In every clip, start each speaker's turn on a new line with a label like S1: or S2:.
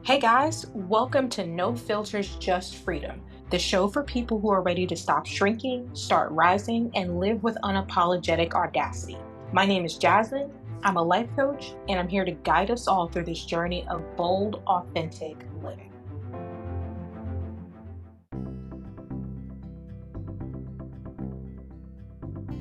S1: Hey guys, welcome to No Filters, Just Freedom, the show for people who are ready to stop shrinking, start rising, and live with unapologetic audacity. My name is Jasmine, I'm a life coach, and I'm here to guide us all through this journey of bold, authentic living.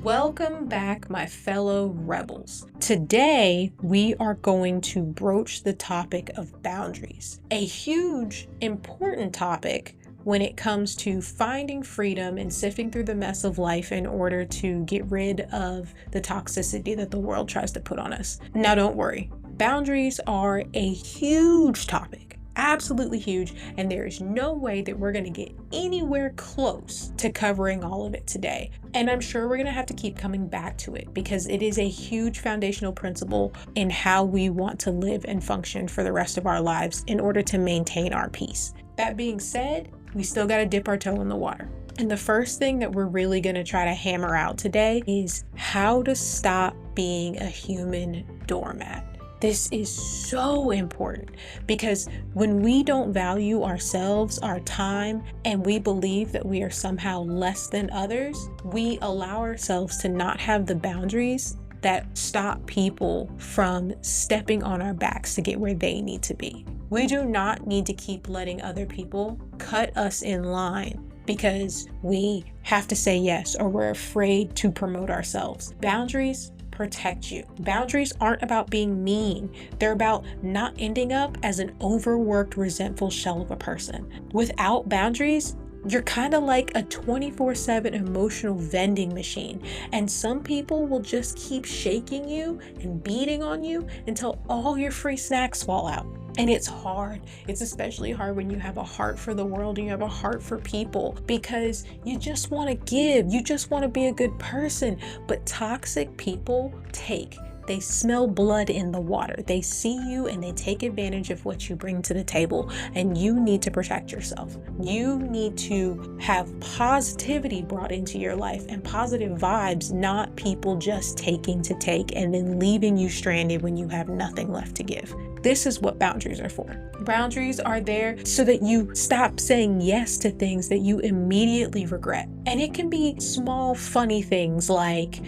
S1: Welcome back, my fellow rebels. Today, we are going to broach the topic of boundaries, a huge, important topic when it comes to finding freedom and sifting through the mess of life in order to get rid of the toxicity that the world tries to put on us. Now, don't worry. Boundaries are a huge topic. Absolutely huge, and there is no way that we're going to get anywhere close to covering all of it today. And I'm sure we're going to have to keep coming back to it because it is a huge foundational principle in how we want to live and function for the rest of our lives in order to maintain our peace. That being said, we still got to dip our toe in the water. And the first thing that we're really going to try to hammer out today is how to stop being a human doormat. This is so important because when we don't value ourselves, our time, and we believe that we are somehow less than others, we allow ourselves to not have the boundaries that stop people from stepping on our backs to get where they need to be. We do not need to keep letting other people cut us in line because we have to say yes or we're afraid to promote ourselves. Boundaries protect you. Boundaries aren't about being mean. They're about not ending up as an overworked, resentful shell of a person. Without boundaries, you're kind of like a 24/7 emotional vending machine. And some people will just keep shaking you and beating on you until all your free snacks fall out. And it's hard. It's especially hard when you have a heart for the world and you have a heart for people because you just want to give. You just want to be a good person. But toxic people take. They smell blood in the water. They see you and they take advantage of what you bring to the table, and you need to protect yourself. You need to have positivity brought into your life and positive vibes, not people just taking to take and then leaving you stranded when you have nothing left to give. This is what boundaries are for. Boundaries are there so that you stop saying yes to things that you immediately regret. And it can be small, funny things like,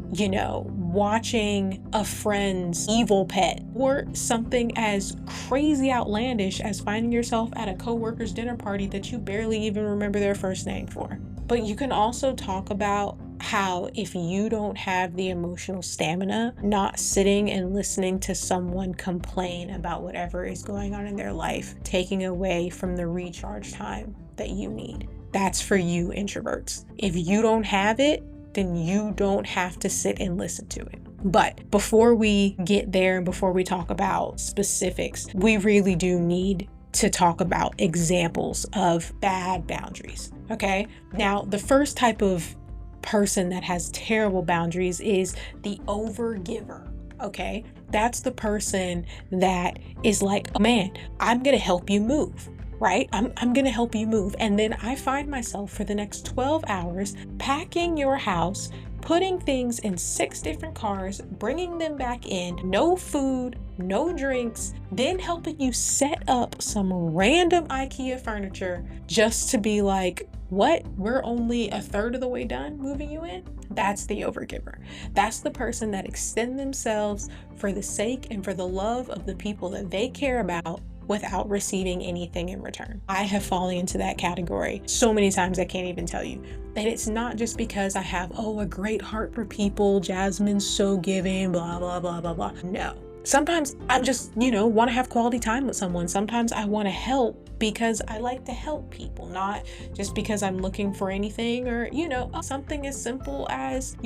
S1: watching a friend's evil pet, or something as crazy outlandish as finding yourself at a coworker's dinner party that you barely even remember their first name for. But you can also talk about how if you don't have the emotional stamina, not sitting and listening to someone complain about whatever is going on in their life, taking away from the recharge time that you need. That's for you introverts. If you don't have it, then you don't have to sit and listen to it. But before we get there and before we talk about specifics, we really do need to talk about examples of bad boundaries, okay? Now, the first type of person that has terrible boundaries is the overgiver, okay? That's the person that is like, oh man, I'm gonna help you move. Right? I'm going to help you move. And then I find myself for the next 12 hours packing your house, putting things in 6 different cars, bringing them back in, no food, no drinks, then helping you set up some random IKEA furniture just to be like, what? We're only a third of the way done moving you in? That's the overgiver. That's the person that extends themselves for the sake and for the love of the people that they care about without receiving anything in return. I have fallen into that category so many times I can't even tell you. And it's not just because I have, a great heart for people, Jasmine's so giving, blah, blah, blah, blah, blah. No. Sometimes I just, want to have quality time with someone. Sometimes I want to help because I like to help people, not just because I'm looking for anything or, something as simple as,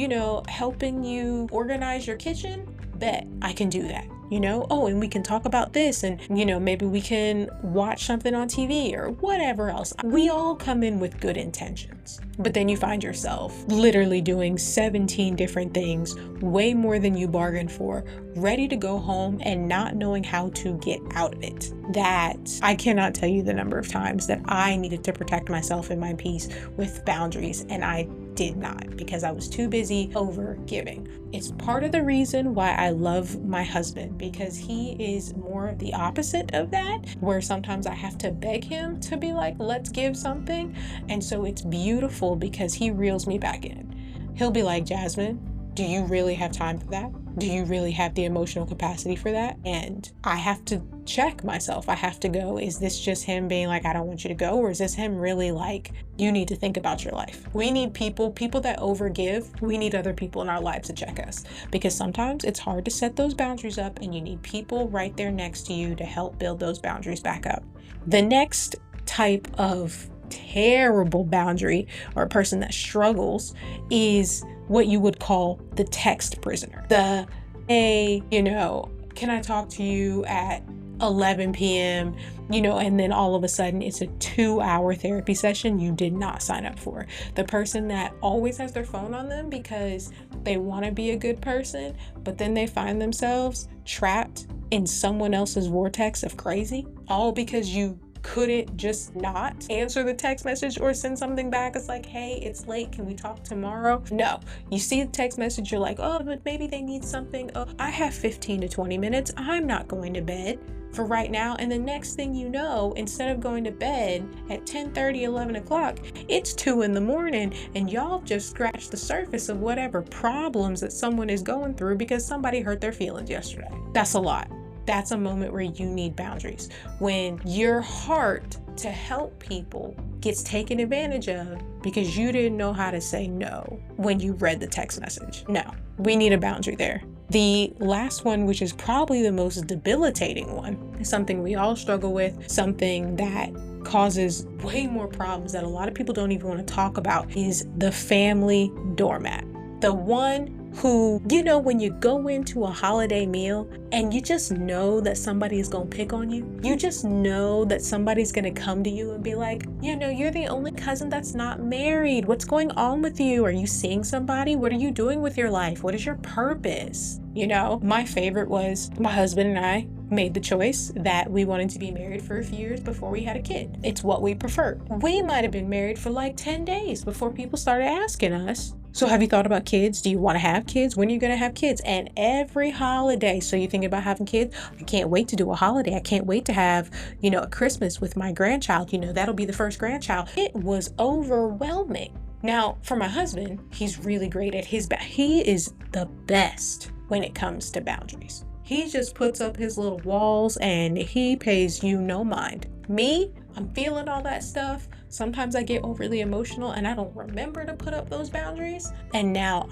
S1: helping you organize your kitchen. Bet I can do that. And we can talk about this and, maybe we can watch something on TV or whatever else. We all come in with good intentions, but then you find yourself literally doing 17 different things, way more than you bargained for, ready to go home and not knowing how to get out of it. That I cannot tell you the number of times that I needed to protect myself and my peace with boundaries, and I did not, because I was too busy over giving. It's part of the reason why I love my husband, because he is more of the opposite of that, where sometimes I have to beg him to be like, let's give something. And so it's beautiful because he reels me back in. He'll be like, Jasmine, do you really have time for that? Do you really have the emotional capacity for that? And I have to check myself. I have to go, is this just him being like, I don't want you to go? Or is this him really like, you need to think about your life? We need people that overgive. We need other people in our lives to check us, because sometimes it's hard to set those boundaries up, and you need people right there next to you to help build those boundaries back up. The next type of terrible boundary, or a person that struggles, is what you would call the text prisoner. The, hey, can I talk to you at 11 p.m., and then all of a sudden it's a 2-hour therapy session you did not sign up for. The person that always has their phone on them because they want to be a good person, but then they find themselves trapped in someone else's vortex of crazy, all because you couldn't just not answer the text message or send something back. It's like, hey, it's late, can we talk tomorrow? No, you see the text message, you're like, oh, but maybe they need something. Oh, I have 15 to 20 minutes. I'm not going to bed for right now. And the next thing you know, instead of going to bed at 10:30, 11 o'clock, it's 2 in the morning, and y'all just scratched the surface of whatever problems that someone is going through because somebody hurt their feelings yesterday. That's a lot. That's a moment where you need boundaries. When your heart to help people gets taken advantage of because you didn't know how to say no when you read the text message. No, we need a boundary there. The last one, which is probably the most debilitating one, is something we all struggle with, something that causes way more problems that a lot of people don't even want to talk about, is the family doormat. The one who, when you go into a holiday meal and you just know that somebody is going to pick on you, you just know that somebody's going to come to you and be like, you're the only cousin that's not married. What's going on with you? Are you seeing somebody? What are you doing with your life? What is your purpose? My favorite was my husband and I made the choice that we wanted to be married for a few years before we had a kid. It's what we preferred. We might have been married for like 10 days before people started asking us, so have you thought about kids? Do you want to have kids? When are you going to have kids? And every holiday, so you think about having kids? I can't wait to do a holiday. I can't wait to have, a Christmas with my grandchild. That'll be the first grandchild. It was overwhelming. Now, for my husband, he's really great at he is the best when it comes to boundaries. He just puts up his little walls and he pays you no mind. Me, I'm feeling all that stuff. Sometimes I get overly emotional and I don't remember to put up those boundaries. And now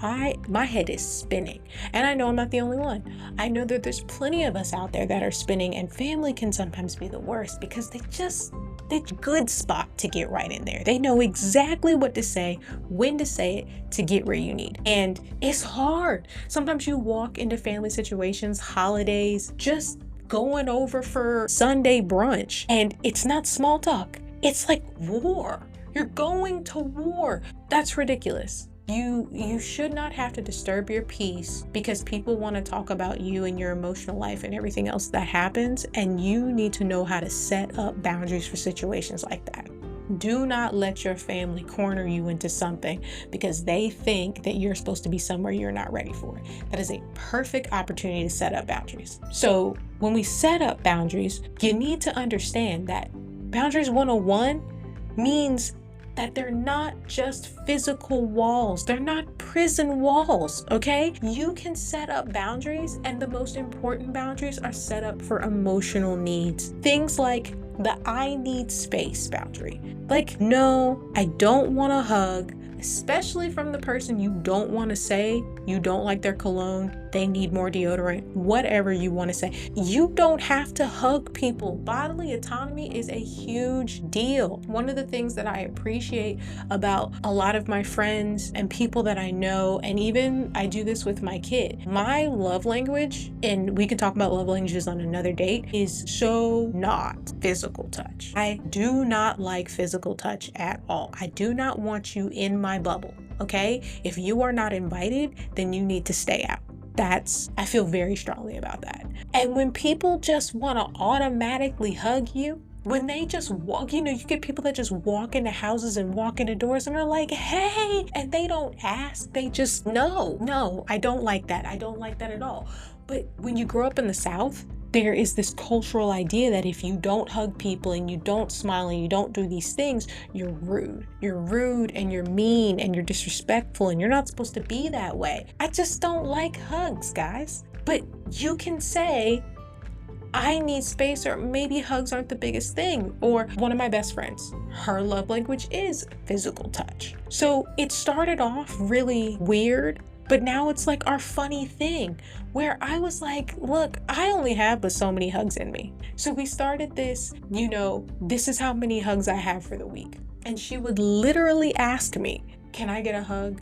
S1: my head is spinning. And I know I'm not the only one. I know that there's plenty of us out there that are spinning, and family can sometimes be the worst because they're a good spot to get right in there. They know exactly what to say, when to say it, to get where you need. And it's hard. Sometimes you walk into family situations, holidays, just going over for Sunday brunch, and it's not small talk. It's like war. You're going to war. That's ridiculous. You should not have to disturb your peace because people want to talk about you and your emotional life and everything else that happens, and you need to know how to set up boundaries for situations like that. Do not let your family corner you into something because they think that you're supposed to be somewhere you're not ready for. That is a perfect opportunity to set up boundaries. So when we set up boundaries, you need to understand that Boundaries 101 means that they're not just physical walls. They're not prison walls, okay? You can set up boundaries, and the most important boundaries are set up for emotional needs. Things like the I need space boundary. Like, no, I don't want a hug, especially from the person you don't want to say you don't like their cologne, they need more deodorant, whatever you want to say. You don't have to hug people. Bodily autonomy is a huge deal. One of the things that I appreciate about a lot of my friends and people that I know, and even I do this with my kid, my love language, and we can talk about love languages on another date, is so not physical touch. I do not like physical touch at all. I do not want you in my bubble, okay? If you are not invited, then you need to stay out. I feel very strongly about that. And when people just want to automatically hug you, when they just walk, you get people that just walk into houses and walk into doors and are like, hey, and they don't ask, they just, no, I don't like that. I don't like that at all. But when you grow up in the South, there is this cultural idea that if you don't hug people and you don't smile and you don't do these things, you're rude. You're rude and you're mean and you're disrespectful and you're not supposed to be that way. I just don't like hugs, guys. But you can say, I need space, or maybe hugs aren't the biggest thing. Or one of my best friends, her love language is physical touch. So it started off really weird, but now it's like our funny thing where I was like, look, I only have but so many hugs in me. So we started this, this is how many hugs I have for the week. And she would literally ask me, can I get a hug?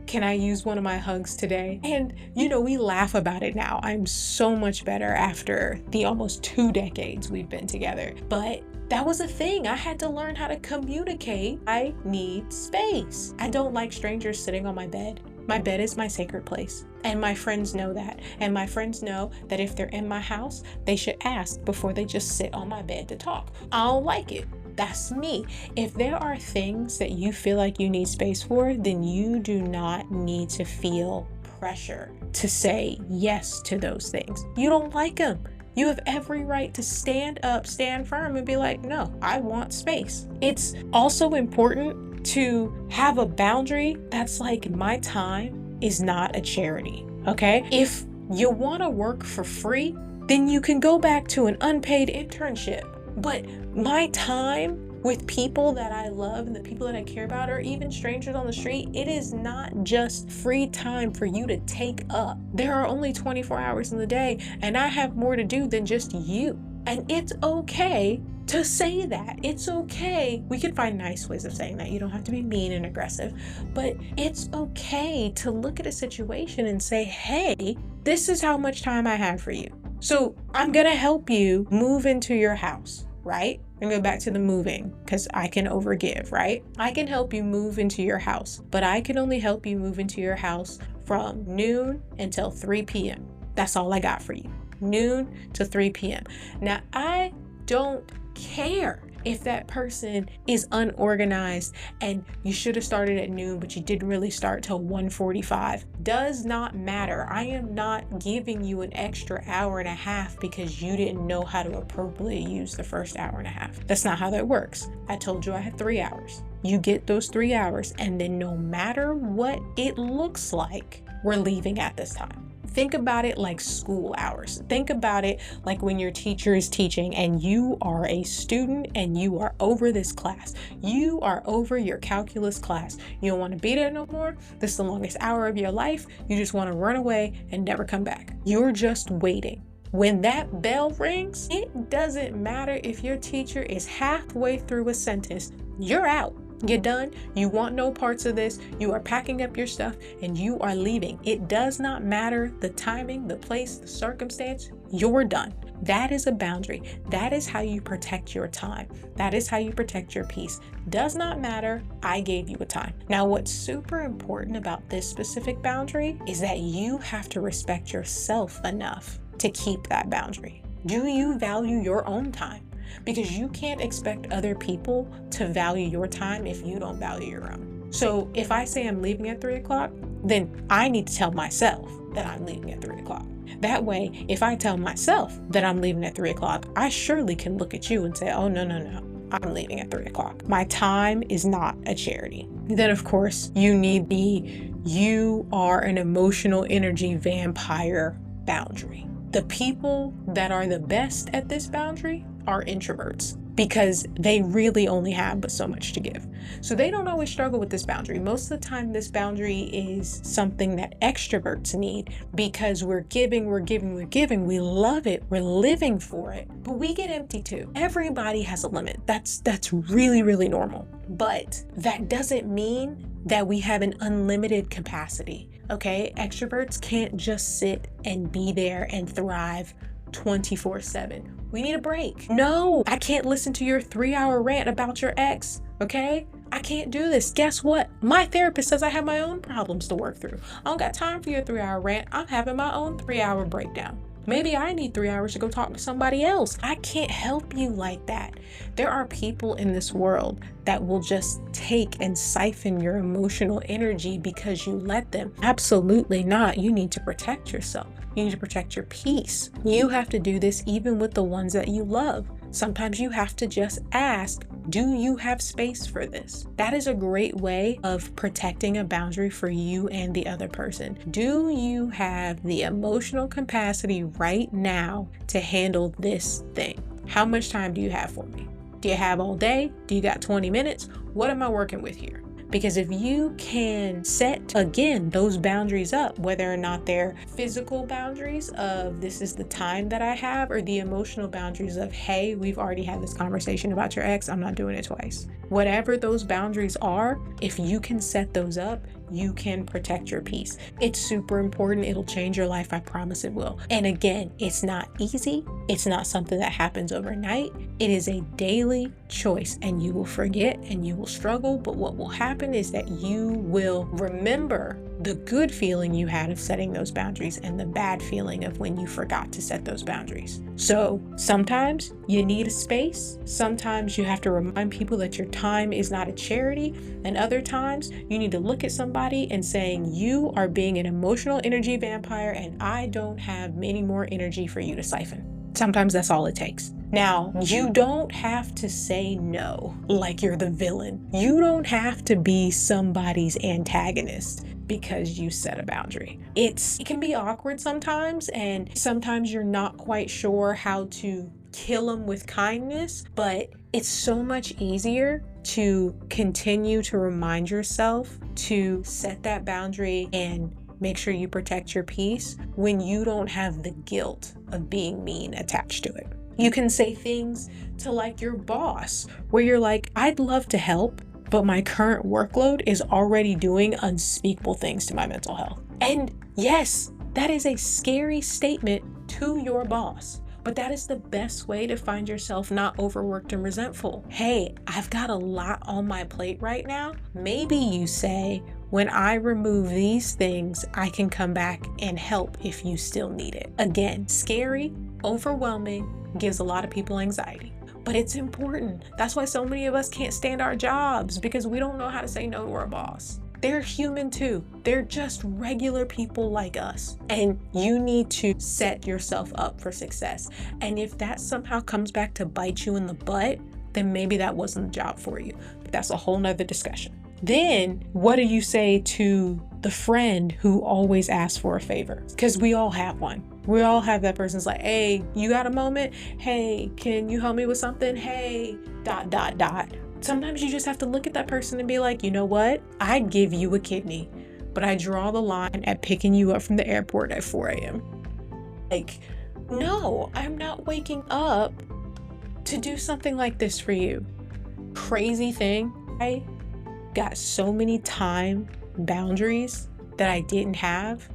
S1: Can I use one of my hugs today? And, we laugh about it now. I'm so much better after the almost 2 decades we've been together. But that was a thing. I had to learn how to communicate. I need space. I don't like strangers sitting on my bed. My bed is my sacred place. And my friends know that. And my friends know that if they're in my house, they should ask before they just sit on my bed to talk. I don't like it. That's me. If there are things that you feel like you need space for, then you do not need to feel pressure to say yes to those things. You don't like them. You have every right to stand up, stand firm, and be like, no, I want space. It's also important to have a boundary that's like, my time is not a charity, okay? If you want to work for free, then you can go back to an unpaid internship. But my time with people that I love and the people that I care about, or even strangers on the street, it is not just free time for you to take up. There are only 24 hours in the day, and I have more to do than just you. And it's okay to say that. It's okay. We can find nice ways of saying that. You don't have to be mean and aggressive, but it's okay to look at a situation and say, hey, this is how much time I have for you. So I'm going to help you move into your house, right? And go back to the moving, because I can overgive, right? I can help you move into your house, but I can only help you move into your house from noon until 3 p.m. That's all I got for you. Noon to 3 p.m. Now, I don't care if that person is unorganized and you should have started at noon, but you didn't really start till 1:45. Does not matter. I am not giving you an extra hour and a half because you didn't know how to appropriately use the first hour and a half. That's not how that works. I told you I had 3 hours. You get those 3 hours, and then no matter what it looks like, we're leaving at this time. Think about it like school hours. Think about it like when your teacher is teaching and you are a student and you are over this class. You are over your calculus class. You don't want to be there no more. This is the longest hour of your life. You just want to run away and never come back. You're just waiting. When that bell rings, it doesn't matter if your teacher is halfway through a sentence. You're out. You're done. You want no parts of this. You are packing up your stuff and you are leaving. It does not matter the timing, the place, the circumstance. You're done. That is a boundary. That is how you protect your time. That is how you protect your peace. Does not matter. I gave you a time. Now, what's super important about this specific boundary is that you have to respect yourself enough to keep that boundary. Do you value your own time? Because you can't expect other people to value your time if you don't value your own. So if I say I'm leaving at 3 o'clock, then I need to tell myself that I'm leaving at 3 o'clock. That way, if I tell myself that I'm leaving at 3 o'clock, I surely can look at you and say, oh, no, I'm leaving at 3 o'clock. My time is not a charity. Then, of course, you are an emotional energy vampire boundary. The people that are the best at this boundary are introverts because they really only have but so much to give. So they don't always struggle with this boundary. Most of the time, this boundary is something that extroverts need because we're giving. We love it. We're living for it. But we get empty too. Everybody has a limit. That's really, really normal. But that doesn't mean that we have an unlimited capacity. Okay? Extroverts can't just sit and be there and thrive 24/7. We need a break. No, I can't listen to your 3-hour rant about your ex, okay? I can't do this. Guess what? My therapist says I have my own problems to work through. I don't got time for your 3-hour rant. I'm having my own 3-hour breakdown. Maybe I need 3 hours to go talk to somebody else. I can't help you like that. There are people in this world that will just take and siphon your emotional energy because you let them. Absolutely not. You need to protect yourself. You need to protect your peace. You have to do this even with the ones that you love. Sometimes you have to just ask, do you have space for this? That is a great way of protecting a boundary for you and the other person. Do you have the emotional capacity right now to handle this thing? How much time do you have for me? Do you have all day? Do you got 20 minutes? What am I working with here? Because if you can set, again, those boundaries up, whether or not they're physical boundaries of this is the time that I have, or the emotional boundaries of, hey, we've already had this conversation about your ex, I'm not doing it twice. Whatever those boundaries are, if you can set those up, you can protect your peace. It's super important. It'll change your life. I promise it will. And again, it's not easy. It's not something that happens overnight. It is a daily choice, and you will forget and you will struggle. But what will happen is that you will remember the good feeling you had of setting those boundaries and the bad feeling of when you forgot to set those boundaries. So sometimes you need a space. Sometimes you have to remind people that your time is not a charity. And other times you need to look at somebody and saying, you are being an emotional energy vampire and I don't have many more energy for you to siphon. Sometimes that's all it takes. Now, you don't have to say no like you're the villain. You don't have to be somebody's antagonist because you set a boundary. It can be awkward sometimes, and sometimes you're not quite sure how to kill them with kindness, but it's so much easier to continue to remind yourself to set that boundary and make sure you protect your peace when you don't have the guilt of being mean attached to it. You can say things to like your boss where you're like, I'd love to help, but my current workload is already doing unspeakable things to my mental health. And yes, that is a scary statement to your boss, but that is the best way to find yourself not overworked and resentful. Hey, I've got a lot on my plate right now. Maybe you say, when I remove these things, I can come back and help if you still need it. Again, scary, overwhelming, gives a lot of people anxiety, but it's important. That's why so many of us can't stand our jobs, because we don't know how to say no to our boss. They're human too. They're just regular people like us. And you need to set yourself up for success. And if that somehow comes back to bite you in the butt, then maybe that wasn't the job for you. But that's a whole nother discussion. Then what do you say to the friend who always asks for a favor? Because we all have one. We all have that person's like, hey, you got a moment? Hey, can you help me with something? Hey, ... Sometimes you just have to look at that person and be like, you know what? I'd give you a kidney, but I draw the line at picking you up from the airport at 4 a.m. Like, no, I'm not waking up to do something like this for you. Crazy thing, I got so many time boundaries that I didn't have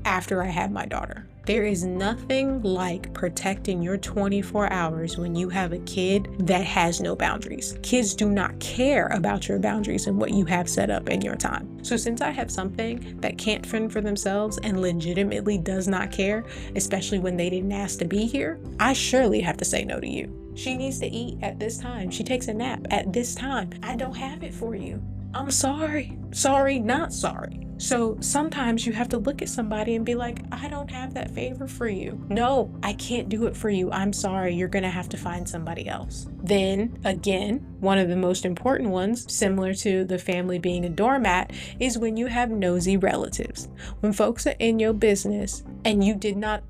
S1: after I had my daughter. There is nothing like protecting your 24 hours when you have a kid that has no boundaries. Kids do not care about your boundaries and what you have set up in your time. So since I have something that can't fend for themselves and legitimately does not care, especially when they didn't ask to be here, I surely have to say no to you. She needs to eat at this time. She takes a nap at this time. I don't have it for you. I'm sorry. Sorry, not sorry. So sometimes you have to look at somebody and be like, I don't have that favor for you. No, I can't do it for you. I'm sorry. You're going to have to find somebody else. Then again, one of the most important ones, similar to the family being a doormat, is when you have nosy relatives. When folks are in your business and you did not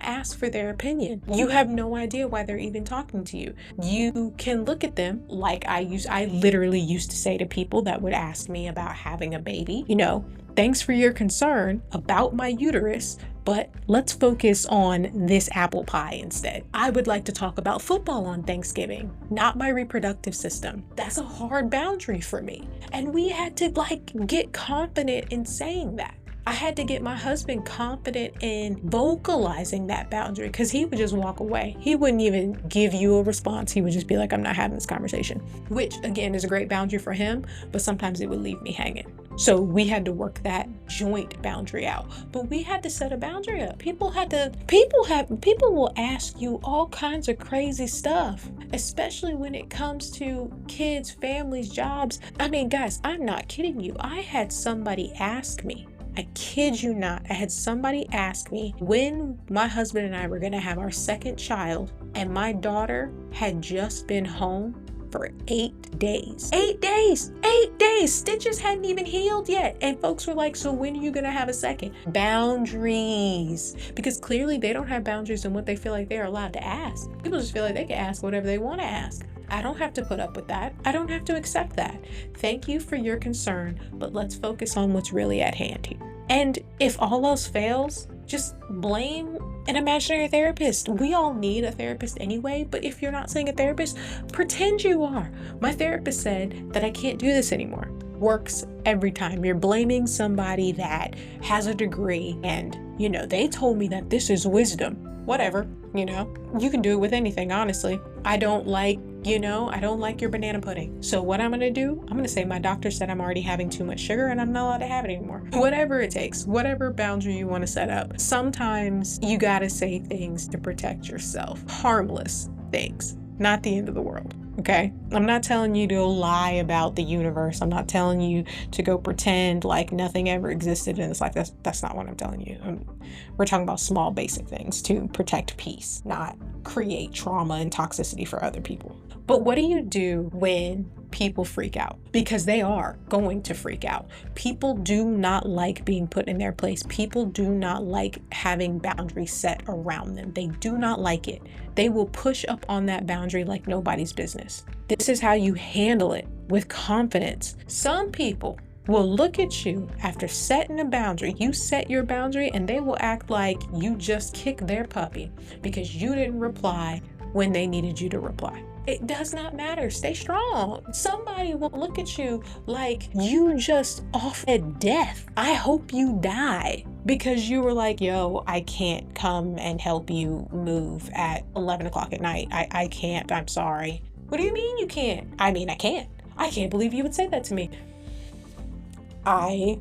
S1: ask for their opinion. You have no idea why they're even talking to you. You can look at them like I literally used to say to people that would ask me about having a baby, thanks for your concern about my uterus, but let's focus on this apple pie instead. I would like to talk about football on Thanksgiving, not my reproductive system. That's a hard boundary for me. And we had to get confident in saying that. I had to get my husband confident in vocalizing that boundary, because he would just walk away. He wouldn't even give you a response. He would just be like, I'm not having this conversation, which again is a great boundary for him, but sometimes it would leave me hanging. So we had to work that joint boundary out. But we had to set a boundary up. People will ask you all kinds of crazy stuff, especially when it comes to kids, families, jobs. I mean, guys, I'm not kidding you. I had somebody ask me, I kid you not, I had somebody ask me when my husband and I were going to have our second child, and my daughter had just been home for 8 days. 8 days! 8 days! Stitches hadn't even healed yet. And folks were like, so when are you gonna have a second? Boundaries. Because clearly they don't have boundaries in what they feel like they're allowed to ask. People just feel like they can ask whatever they want to ask. I don't have to put up with that. I don't have to accept that. Thank you for your concern, but let's focus on what's really at hand here. And if all else fails, just blame an imaginary therapist. We all need a therapist anyway, but if you're not seeing a therapist, pretend you are. My therapist said that I can't do this anymore. Works every time. You're blaming somebody that has a degree and, they told me that this is wisdom. Whatever, you can do it with anything, honestly. I don't like your banana pudding. So what I'm gonna do, I'm gonna say my doctor said I'm already having too much sugar and I'm not allowed to have it anymore. Whatever it takes, whatever boundary you want to set up. Sometimes you gotta say things to protect yourself. Harmless things, not the end of the world. Okay? I'm not telling you to lie about the universe. I'm not telling you to go pretend like nothing ever existed in this life. That's not what I'm telling you. We're talking about small basic things to protect peace, not create trauma and toxicity for other people. But what do you do when people freak out? Because they are going to freak out. People do not like being put in their place. People do not like having boundaries set around them. They do not like it. They will push up on that boundary like nobody's business. This is how you handle it, with confidence. Some people will look at you after setting a boundary. You set your boundary and they will act like you just kicked their puppy because you didn't reply when they needed you to reply. It does not matter. Stay strong. Somebody will look at you like you just off at death. I hope you die because you were like, yo, I can't come and help you move at 11 o'clock at night. I can't. I'm sorry. What do you mean you can't? I mean, I can't. I can't believe you would say that to me. I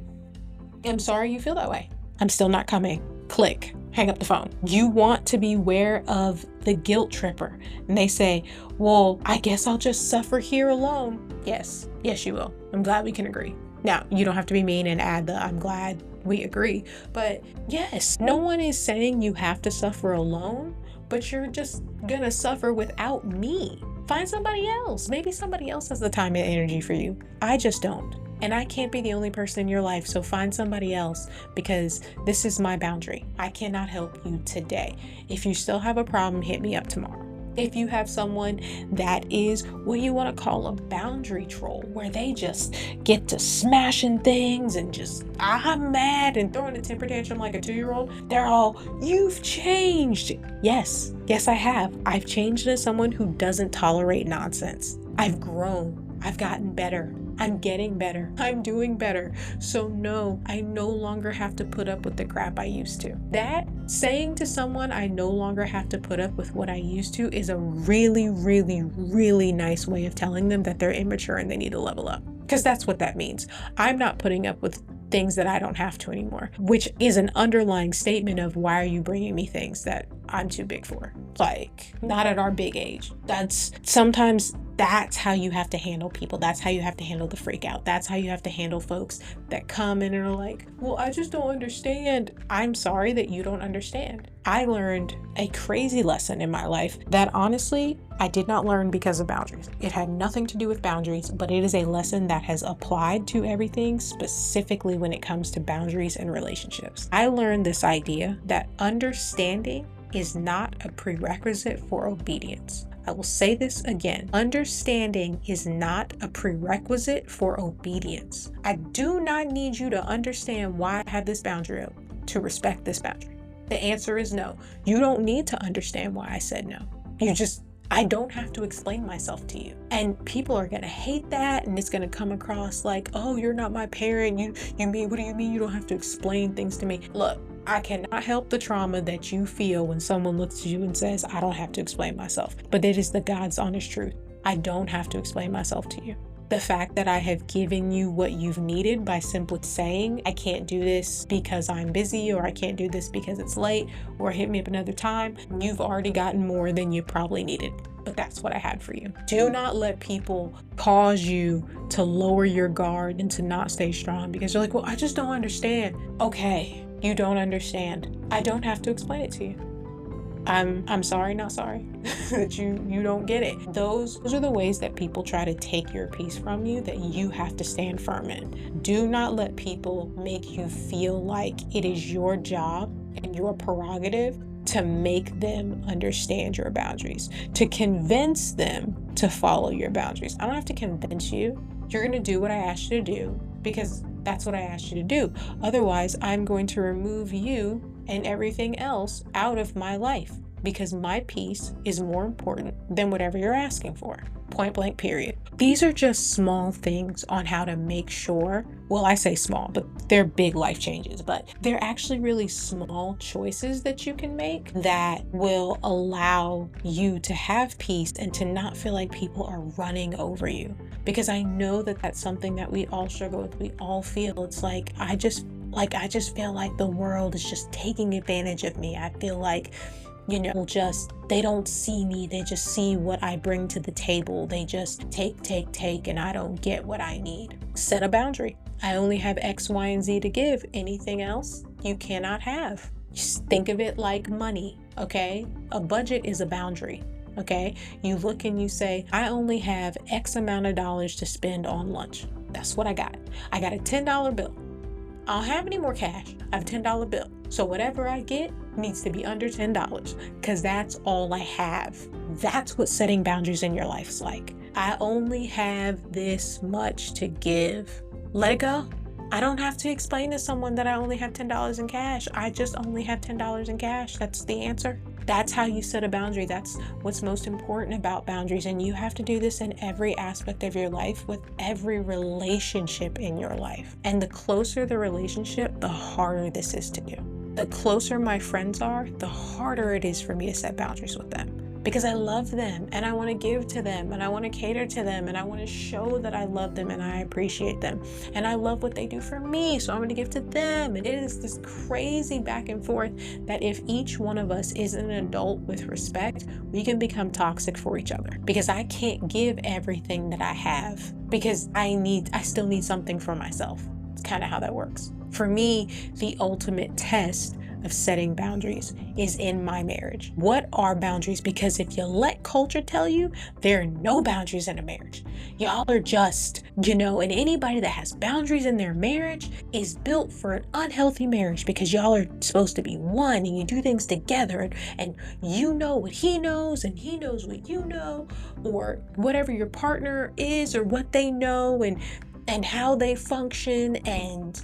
S1: am sorry you feel that way. I'm still not coming. Click. Hang up the phone. You want to be aware of the guilt tripper. And they say, well, I guess I'll just suffer here alone. Yes, you will. I'm glad we can agree. Now, you don't have to be mean and add the I'm glad we agree. But yes, no one is saying you have to suffer alone, but you're just gonna suffer without me. Find somebody else. Maybe somebody else has the time and energy for you. I just don't. And I can't be the only person in your life, so find somebody else because this is my boundary. I cannot help you today. If you still have a problem, hit me up tomorrow. If you have someone that is what you want to call a boundary troll, where they just get to smashing things and just, I'm mad and throwing a temper tantrum like a 2-year-old, they're all, you've changed. Yes, I have. I've changed into someone who doesn't tolerate nonsense. I've grown. I've gotten better. I'm getting better. I'm doing better. So no, I no longer have to put up with the crap I used to. That saying to someone, I no longer have to put up with what I used to, is a really, really, really nice way of telling them that they're immature and they need to level up. Because that's what that means. I'm not putting up with things that I don't have to anymore, which is an underlying statement of why are you bringing me things that I'm too big for? Like, not at our big age. That's how you have to handle people. That's how you have to handle the freak out. That's how you have to handle folks that come in and are like, well, I just don't understand. I'm sorry that you don't understand. I learned a crazy lesson in my life that honestly, I did not learn because of boundaries. It had nothing to do with boundaries, but it is a lesson that has applied to everything, specifically when it comes to boundaries and relationships. I learned this idea that understanding is not a prerequisite for obedience. I will say this again. Understanding is not a prerequisite for obedience. I do not need you to understand why I have this boundary up to respect this boundary. The answer is no. You don't need to understand why I said no. I don't have to explain myself to you. And people are gonna hate that, and it's gonna come across like, oh, you're not my parent. What do you mean you don't have to explain things to me? Look, I cannot help the trauma that you feel when someone looks at you and says, I don't have to explain myself. But it is the God's honest truth. I don't have to explain myself to you. The fact that I have given you what you've needed by simply saying, I can't do this because I'm busy, or I can't do this because it's late, or hit me up another time, you've already gotten more than you probably needed. But that's what I had for you. Do not let people cause you to lower your guard and to not stay strong because you're like, well, I just don't understand. Okay, you don't understand. I don't have to explain it to you. I'm sorry, not sorry that you don't get it. Those are the ways that people try to take your peace from you that you have to stand firm in. Do not let people make you feel like it is your job and your prerogative to make them understand your boundaries, to convince them to follow your boundaries. I don't have to convince you. You're going to do what I asked you to do because that's what I asked you to do. Otherwise, I'm going to remove you and everything else out of my life because my peace is more important than whatever you're asking for. Point blank, period. These are just small things on how to make sure, well, I say small, but they're big life changes, but they're actually really small choices that you can make that will allow you to have peace and to not feel like people are running over you. Because I know that that's something that we all struggle with. We all feel it's like, I just feel like the world is just taking advantage of me. I feel like, they don't see me. They just see what I bring to the table. They just take, and I don't get what I need. Set a boundary. I only have X, Y, and Z to give. Anything else you cannot have. Just think of it like money, okay? A budget is a boundary, okay? You look and you say, I only have X amount of dollars to spend on lunch. That's what I got. I got a $10 bill. I don't have any more cash. I have a $10 bill. So whatever I get needs to be under $10 because that's all I have. That's what setting boundaries in your life is like. I only have this much to give. Let it go. I don't have to explain to someone that I only have $10 in cash. I just only have $10 in cash. That's the answer. That's how you set a boundary. That's what's most important about boundaries. And you have to do this in every aspect of your life with every relationship in your life. And the closer the relationship, the harder this is to do. The closer my friends are, the harder it is for me to set boundaries with them. Because I love them and I want to give to them and I want to cater to them and I want to show that I love them and I appreciate them and I love what they do for me, so I'm going to give to them. And it is this crazy back and forth that if each one of us is an adult with respect, we can become toxic for each other because I can't give everything that I have because I still need something for myself. It's kind of how that works. For me, the ultimate test of setting boundaries is in my marriage. What are boundaries? Because if you let culture tell you there are no boundaries in a marriage, y'all are just, and anybody that has boundaries in their marriage is built for an unhealthy marriage because y'all are supposed to be one and you do things together and you know what he knows and he knows what you know, or whatever your partner is or what they know and how they function. And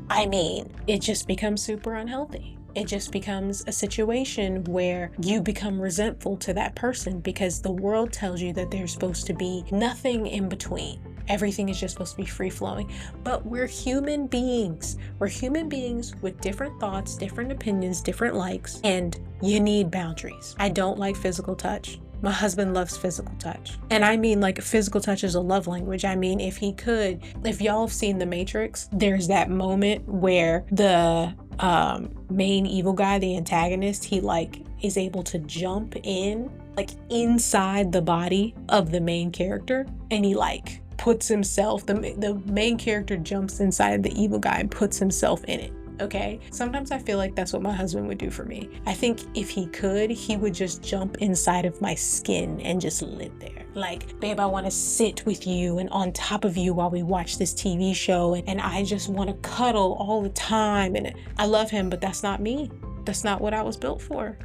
S1: it just becomes super unhealthy. It just becomes a situation where you become resentful to that person because the world tells you that there's supposed to be nothing in between. Everything is just supposed to be free flowing. But we're human beings. We're human beings with different thoughts, different opinions, different likes, and you need boundaries. I don't like physical touch. My husband loves physical touch. And like physical touch is a love language. If y'all have seen The Matrix, there's that moment where the main evil guy, the antagonist, he is able to jump in, inside the body of the main character. And he puts himself, the main character jumps inside the evil guy and puts himself in it. Okay, sometimes I feel like that's what my husband would do for me. I think if he could, he would just jump inside of my skin and just live there. Babe, I want to sit with you and on top of you while we watch this TV show, and I just want to cuddle all the time. And I love him, but that's not me. That's not what I was built for.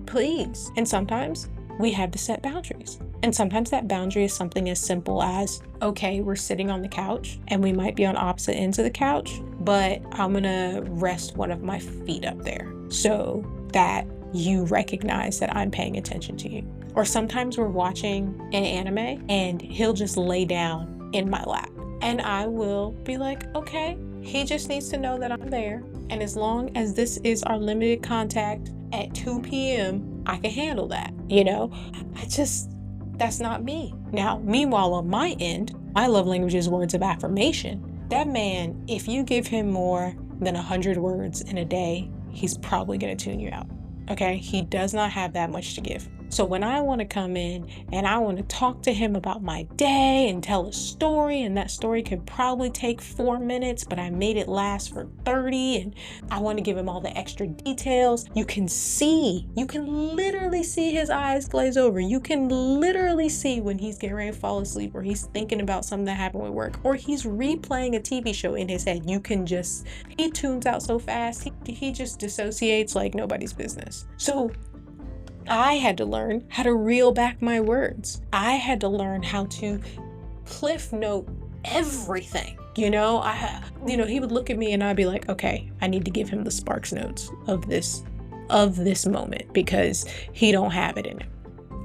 S1: Please. And sometimes we have to set boundaries. And sometimes that boundary is something as simple as, okay, we're sitting on the couch and we might be on opposite ends of the couch, but I'm gonna rest one of my feet up there so that you recognize that I'm paying attention to you. Or sometimes we're watching an anime and he'll just lay down in my lap and I will be like, okay, he just needs to know that I'm there. And as long as this is our limited contact at 2 p.m., I can handle that. That's not me. Now, meanwhile, on my end, my love language is words of affirmation. That man, if you give him more than 100 words in a day, he's probably going to tune you out. Okay? He does not have that much to give. So when I want to come in and I want to talk to him about my day and tell a story, and that story could probably take 4 minutes, but I made it last for 30, and I want to give him all the extra details, you can literally see his eyes glaze over. You can literally see when he's getting ready to fall asleep, or he's thinking about something that happened with work, or he's replaying a TV show in his head. He tunes out so fast, he just dissociates like nobody's business. So I had to learn how to reel back my words. I had to learn how to cliff note everything. He would look at me and I'd be like, okay, I need to give him the Sparks notes of this moment because he don't have it in him.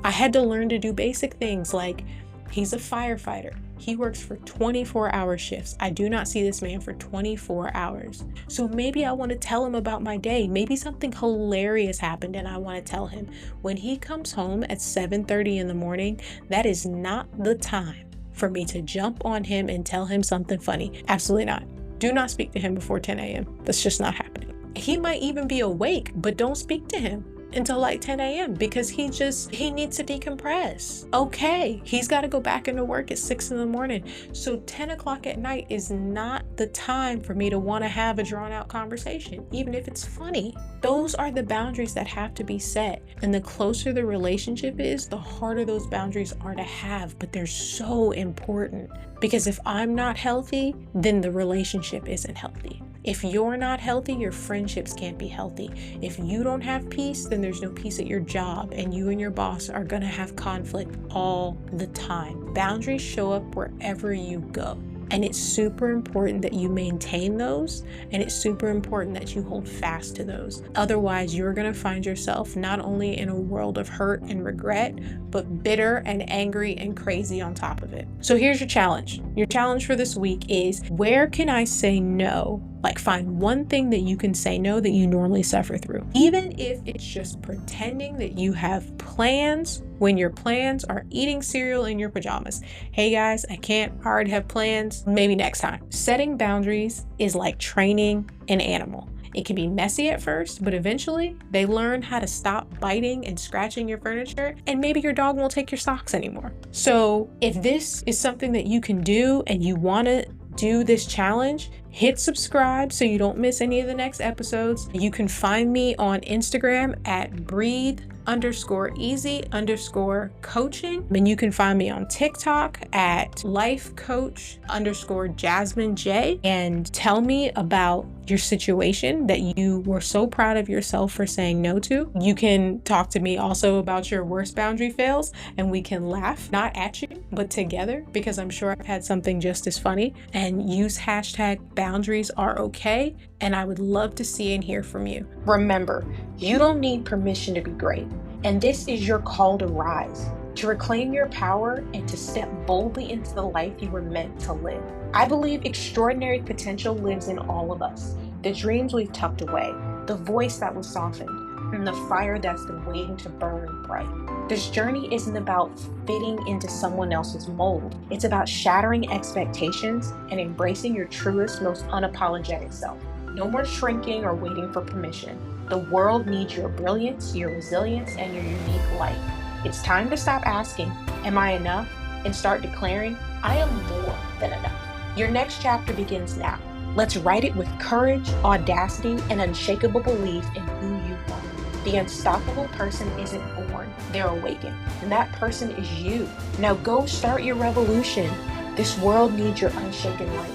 S1: I had to learn to do basic things like, he's a firefighter. He works for 24-hour shifts. I do not see this man for 24 hours. So maybe I want to tell him about my day. Maybe something hilarious happened and I want to tell him. When he comes home at 7:30 in the morning, that is not the time for me to jump on him and tell him something funny. Absolutely not. Do not speak to him before 10 a.m. That's just not happening. He might even be awake, but don't speak to him until like 10 a.m. because he needs to decompress. Okay, he's got to go back into work at 6 in the morning. So 10 o'clock at night is not the time for me to want to have a drawn out conversation, even if it's funny. Those are the boundaries that have to be set. And the closer the relationship is, the harder those boundaries are to have, but they're so important because if I'm not healthy, then the relationship isn't healthy. If you're not healthy, your friendships can't be healthy. If you don't have peace, then there's no peace at your job, and you and your boss are gonna have conflict all the time. Boundaries show up wherever you go. And it's super important that you maintain those, and it's super important that you hold fast to those. Otherwise, you're gonna find yourself not only in a world of hurt and regret, but bitter and angry and crazy on top of it. So here's your challenge. Your challenge for this week is, where can I say no? Like, find one thing that you can say no that you normally suffer through. Even if it's just pretending that you have plans when your plans are eating cereal in your pajamas. Hey guys, I already have plans, maybe next time. Setting boundaries is like training an animal. It can be messy at first, but eventually they learn how to stop biting and scratching your furniture, and maybe your dog won't take your socks anymore. So if this is something that you can do and you want to do this challenge, hit subscribe so you don't miss any of the next episodes. You can find me on Instagram at breathe_easy_coaching. And you can find me on TikTok at lifecoach_JasmineJ, and tell me about your situation that you were so proud of yourself for saying no to. You can talk to me also about your worst boundary fails, and we can laugh, not at you, but together, because I'm sure I've had something just as funny. And use hashtag boundaries are okay, and I would love to see and hear from you. Remember, you don't need permission to be great, and this is your call to rise, to reclaim your power, and to step boldly into the life you were meant to live. I believe extraordinary potential lives in all of us. The dreams we've tucked away, the voice that was softened, and the fire that's been waiting to burn bright. This journey isn't about fitting into someone else's mold. It's about shattering expectations and embracing your truest, most unapologetic self. No more shrinking or waiting for permission. The world needs your brilliance, your resilience, and your unique light. It's time to stop asking, am I enough? And start declaring, I am more than enough. Your next chapter begins now. Let's write it with courage, audacity, and unshakable belief in who you are. The unstoppable person isn't born, they're awakened. And that person is you. Now go start your revolution. This world needs your unshaken light.